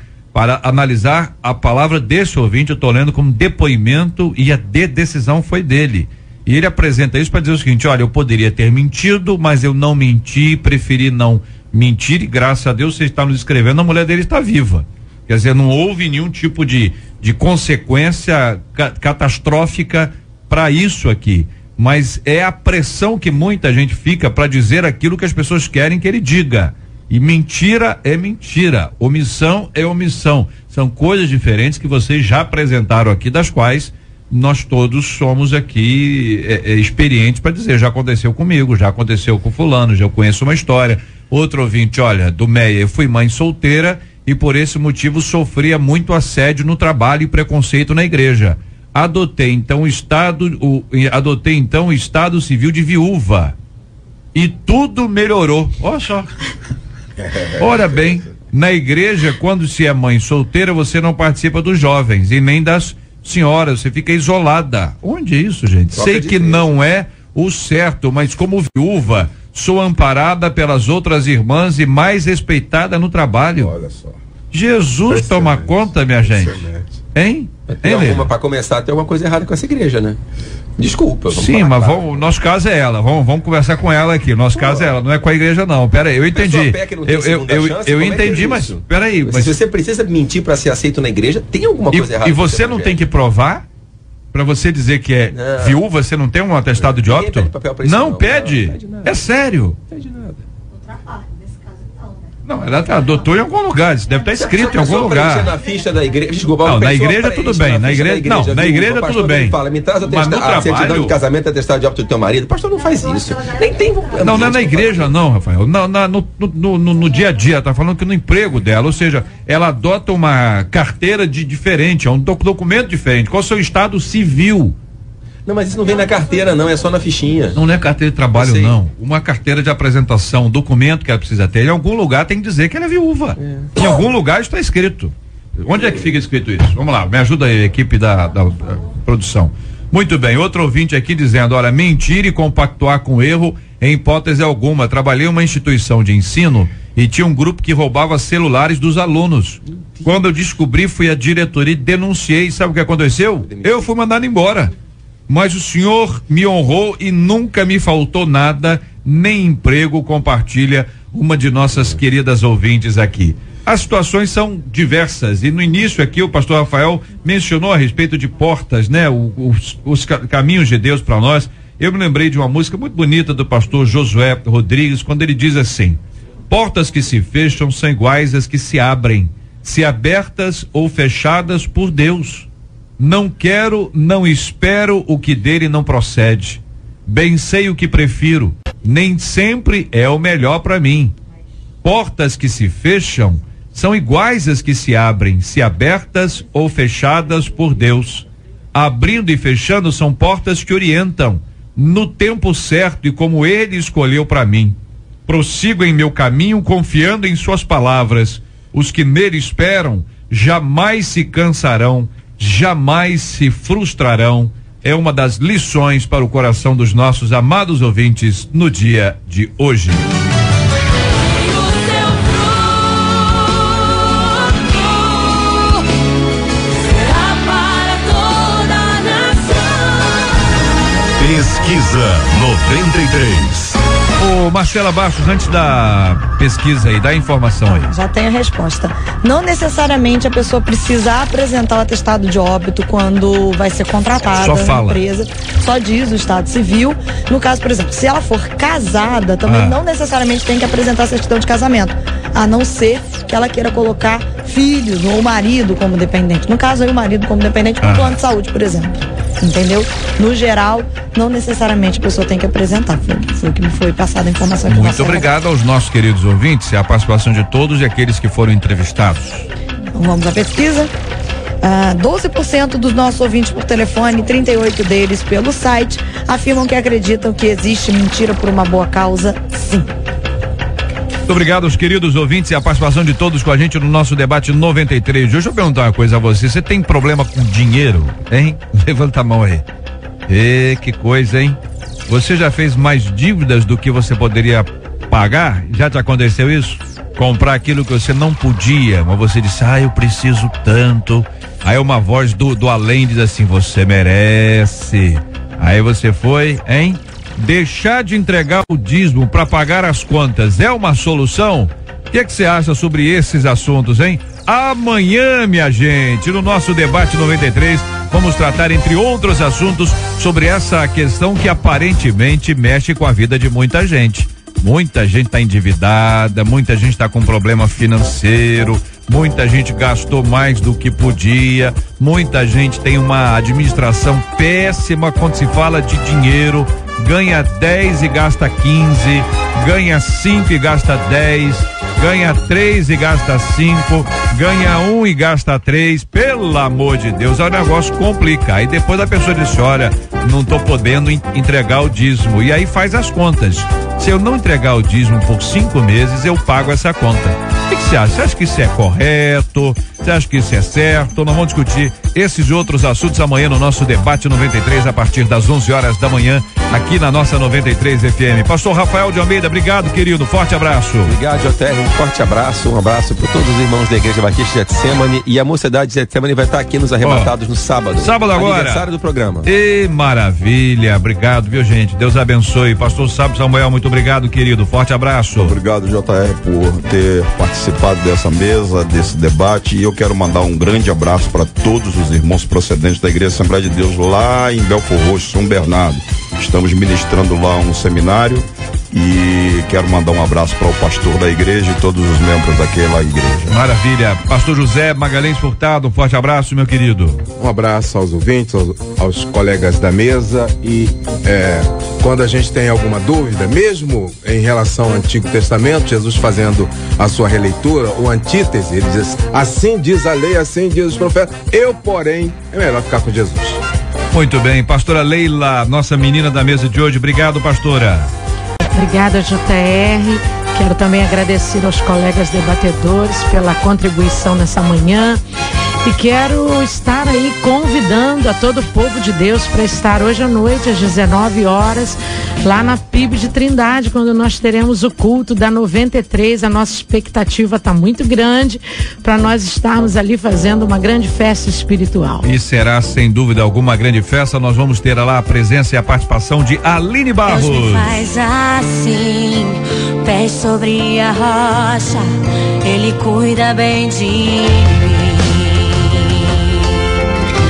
analisar a palavra desse ouvinte. Eu estou lendo como depoimento e a decisão foi dele. E ele apresenta isso para dizer o seguinte: olha, eu poderia ter mentido, mas eu não menti, preferi não mentir, e graças a Deus você está nos escrevendo, a mulher dele está viva. Quer dizer, não houve nenhum tipo de consequência catastrófica para isso aqui. Mas é a pressão que muita gente fica para dizer aquilo que as pessoas querem que ele diga. E mentira é mentira, omissão é omissão. São coisas diferentes que vocês já apresentaram aqui, das quais nós todos somos aqui experientes para dizer: já aconteceu comigo, já aconteceu com fulano, já conheço uma história. Outro ouvinte: olha, do Meia, eu fui mãe solteira e por esse motivo sofria muito assédio no trabalho e preconceito na igreja. Adotei então o estado civil de viúva e tudo melhorou. Olha só. Ora bem, na igreja, quando se é mãe solteira, você não participa dos jovens e nem das senhoras, você fica isolada. Onde é isso, gente? Sei que não é o certo, mas como viúva, sou amparada pelas outras irmãs e mais respeitada no trabalho. Olha só. Jesus toma conta, minha gente. Hein? Para começar, tem alguma coisa errada com essa igreja, né? Desculpa. Sim, mas nosso caso é ela. Vamos conversar com ela aqui. Nosso caso é ela, não é com a igreja, não. Pera aí, eu entendi. Eu entendi, mas pera aí. Se você precisa mentir para ser aceito na igreja, tem alguma coisa errada. E você não tem que provar? Para você dizer que é viúva, você não tem um atestado de óbito? Pede papel pra isso, não pede. É sério. Não pede nada. Não, ela adotou em algum lugar, isso deve estar escrito em algum lugar. Na ficha da igreja, desculpa, não, na igreja tudo bem, na igreja tudo bem. Fala, me traz a certidão de casamento, atestado de óbito do teu marido. O pastor não faz isso. Nem tem. Não é na igreja não, Rafael. No dia a dia, tá falando que no emprego dela, ou seja, ela adota uma carteira diferente, é um documento diferente. Qual é o seu estado civil? Não, mas isso não vem na carteira, não, é só na fichinha. Não é carteira de trabalho, não. Uma carteira de apresentação, documento que ela precisa ter. Em algum lugar tem que dizer que ela é viúva. Em algum lugar está escrito. Onde é que fica escrito isso? Vamos lá, me ajuda aí, a equipe da produção. Muito bem, outro ouvinte aqui dizendo, olha, mentir e compactuar com erro em hipótese alguma. Trabalhei em uma instituição de ensino e tinha um grupo que roubava celulares dos alunos. Quando eu descobri, fui à diretoria e denunciei. Sabe o que aconteceu? Eu fui mandado embora. Mas o senhor me honrou e nunca me faltou nada, nem emprego, compartilha uma de nossas queridas ouvintes aqui. As situações são diversas e no início aqui o pastor Rafael mencionou a respeito de portas, né? Os caminhos de Deus para nós. Eu me lembrei de uma música muito bonita do pastor Josué Rodrigues, quando ele diz assim: portas que se fecham são iguais às que se abrem, se abertas ou fechadas por Deus. Não quero, não espero o que dele não procede. Bem sei o que prefiro, nem sempre é o melhor para mim. Portas que se fecham são iguais às que se abrem, se abertas ou fechadas por Deus. Abrindo e fechando são portas que orientam no tempo certo e como ele escolheu para mim. Prossigo em meu caminho confiando em suas palavras. Os que nele esperam jamais se cansarão, jamais se frustrarão. É uma das lições para o coração dos nossos amados ouvintes no dia de hoje. Pesquisa 93. Ô Marcela Bastos, antes da pesquisa aí, da informação aí. Já tem a resposta. Não necessariamente a pessoa precisa apresentar o atestado de óbito quando vai ser contratada na empresa. Só diz o estado civil. No caso, por exemplo, se ela for casada, também não necessariamente tem que apresentar a certidão de casamento, a não ser que ela queira colocar filhos ou o marido como dependente. No caso aí, o marido como dependente no plano de saúde, por exemplo. Entendeu? No geral, não necessariamente a pessoa tem que apresentar. Foi o que me foi passada a informação aqui. Muito obrigado aos nossos queridos ouvintes e a participação de todos e aqueles que foram entrevistados. Então, vamos à pesquisa. 12% dos nossos ouvintes por telefone, 38% deles pelo site, afirmam que acreditam que existe mentira por uma boa causa, sim. Muito obrigado aos queridos ouvintes e a participação de todos com a gente no nosso debate 93. Deixa eu perguntar uma coisa a você. Você tem problema com dinheiro, hein? Levanta a mão aí. Que coisa, hein? Você já fez mais dívidas do que você poderia pagar? Já te aconteceu isso? Comprar aquilo que você não podia, mas você disse, eu preciso tanto. Aí uma voz do além diz assim, você merece. Aí você foi, hein? Deixar de entregar o dízimo para pagar as contas é uma solução? O que você acha sobre esses assuntos, hein? Amanhã, minha gente, no nosso debate 93, vamos tratar, entre outros assuntos, sobre essa questão que aparentemente mexe com a vida de muita gente. Muita gente está endividada, muita gente está com problema financeiro, muita gente gastou mais do que podia, muita gente tem uma administração péssima quando se fala de dinheiro, ganha 10 e gasta 15, ganha 5 e gasta 10, ganha 3 e gasta 5, ganha 1 e gasta 3, pelo amor de Deus, o negócio complica. Aí depois a pessoa diz, olha, não tô podendo entregar o dízimo, e aí faz as contas. Se eu não entregar o dízimo por 5 meses, eu pago essa conta. O que você acha? Você acha que isso é correto? Você acha que isso é certo? Nós vamos discutir esses e outros assuntos amanhã no nosso debate 93, a partir das 11 horas da manhã, aqui na nossa 93 FM. Pastor Rafael de Almeida, obrigado, querido. Forte abraço. Obrigado, JR. Um forte abraço. Um abraço para todos os irmãos da Igreja Batista de Getsemane. E a mocidade de Getsemane vai estar aqui nos Arrebatados no sábado. Sábado agora. Aniversário do programa. Maravilha. Obrigado, viu, gente? Deus abençoe. Pastor Sábio Samuel, muito obrigado, querido. Forte abraço. Obrigado, JR, por ter participado dessa mesa, desse debate. E eu quero mandar um grande abraço para todos os irmãos procedentes da Igreja Assembleia de Deus lá em Belfor Roxo, São Bernardo. Estamos ministrando lá um seminário E quero mandar um abraço para o pastor da igreja e todos os membros daquela igreja. Maravilha. Pastor José Magalhães Furtado, um forte abraço, meu querido. Um abraço aos ouvintes, aos colegas da mesa. E quando a gente tem alguma dúvida, mesmo em relação ao Antigo Testamento, Jesus fazendo a sua releitura, o antítese, ele diz: assim diz a lei, assim diz os profetas. Eu, porém, é melhor ficar com Jesus. Muito bem, pastora Leila, nossa menina da mesa de hoje. Obrigado, pastora. Obrigada, JR. Quero também agradecer aos colegas debatedores pela contribuição nessa manhã. E quero estar aí convidando a todo o povo de Deus para estar hoje à noite, às 19 horas, lá na PIB de Trindade, quando nós teremos o culto da 93. A nossa expectativa está muito grande para nós estarmos ali fazendo uma grande festa espiritual. E será, sem dúvida alguma, uma grande festa. Nós vamos ter lá a presença e a participação de Aline Barros. Deus me faz assim, pés sobre a rocha, Ele cuida bem de mim.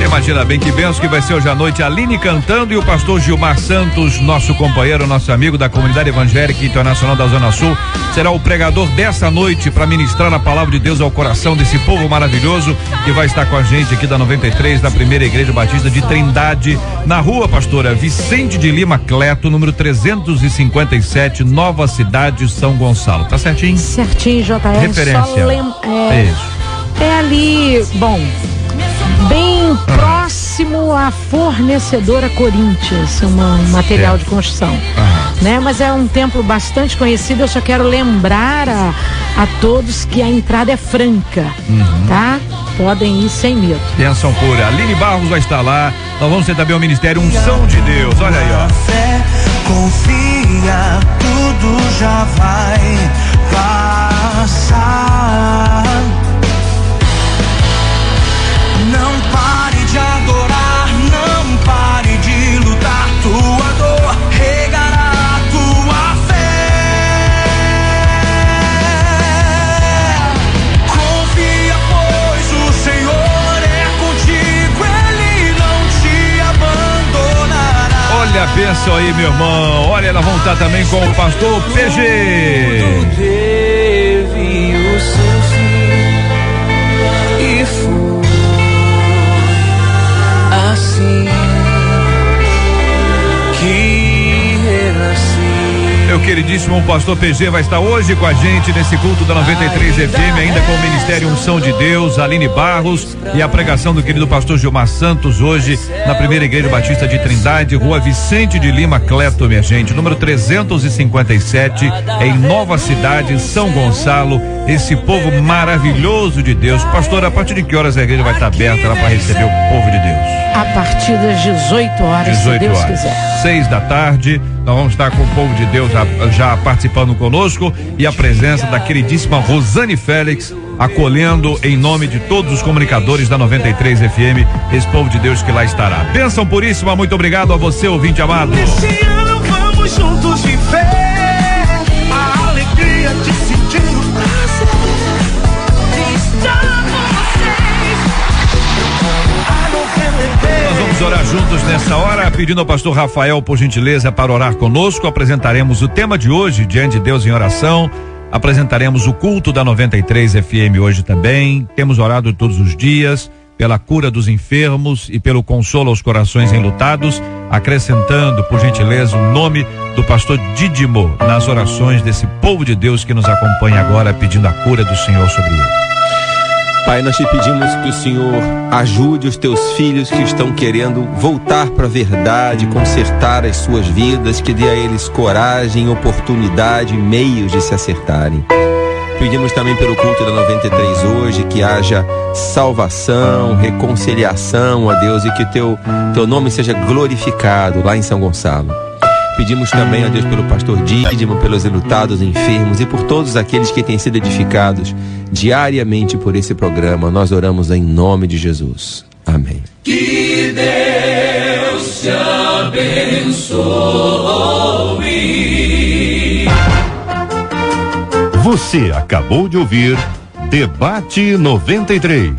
Imagina bem que benção que vai ser hoje à noite, a Aline cantando e o pastor Gilmar Santos, nosso companheiro, nosso amigo da Comunidade Evangélica Internacional da Zona Sul, será o pregador dessa noite para ministrar a palavra de Deus ao coração desse povo maravilhoso que vai estar com a gente aqui da 93, da Primeira Igreja Batista de Trindade, na rua, pastora Vicente de Lima Cleto, número 357, Nova Cidade, São Gonçalo. Tá certinho? Certinho, JR. Referência. É ali, bom, bem próximo à fornecedora Corinthians, um material de construção, né? Mas é um templo bastante conhecido. Eu só quero lembrar a todos que a entrada é franca, tá? Podem ir sem medo. Bênção pura. Aline Barros vai estar lá. Nós vamos ter também o Ministério Unção de Deus. Olha aí, ó. Fé, confia, tudo já vai passar. Não pare de adorar, não pare de lutar. Tua dor regará a tua fé. Confia, pois o Senhor é contigo, Ele não te abandonará. Olha a bênção aí, meu irmão. Olha, nós vamos estar também com o pastor PG. Tudo teve o seu fim e foi assim que renasci. Meu queridíssimo pastor PG vai estar hoje com a gente nesse culto da 93 FM, ainda com o Ministério Unção de Deus, Aline Barros e a pregação do querido pastor Gilmar Santos hoje na Primeira Igreja Batista de Trindade, rua Vicente de Lima Cleto, minha gente, número 357, em Nova Cidade, São Gonçalo. Esse povo maravilhoso de Deus. Pastor, a partir de que horas a igreja vai estar aberta lá para receber o povo de Deus? A partir das 18 horas, 18 se Deus horas. quiser. 6 da tarde, nós vamos estar com o povo de Deus já participando conosco e a presença da queridíssima Rosane Félix, acolhendo em nome de todos os comunicadores da 93 FM, esse povo de Deus que lá estará. Bênção puríssima, muito obrigado a você, ouvinte amado. Esse ano vamos juntos viver a alegria de sentir o prazer de estar com vocês. Nós vamos orar juntos nessa hora, pedindo ao pastor Rafael, por gentileza, para orar conosco. Apresentaremos o tema de hoje, diante de Deus em oração. Apresentaremos o culto da 93 FM hoje também. Temos orado todos os dias pela cura dos enfermos e pelo consolo aos corações enlutados, acrescentando, por gentileza, o nome do pastor Dídimo nas orações desse povo de Deus que nos acompanha agora, pedindo a cura do Senhor sobre ele. Pai, nós te pedimos que o Senhor ajude os teus filhos que estão querendo voltar para a verdade, consertar as suas vidas, que dê a eles coragem, oportunidade, meios de se acertarem. Pedimos também pelo culto da 93 hoje, que haja salvação, reconciliação, ó Deus, e que teu nome seja glorificado lá em São Gonçalo. Pedimos também a Deus pelo pastor Dídimo, pelos enlutados, enfermos e por todos aqueles que têm sido edificados diariamente por esse programa. Nós oramos em nome de Jesus. Amém. Que Deus te abençoe. Você acabou de ouvir Debate 93.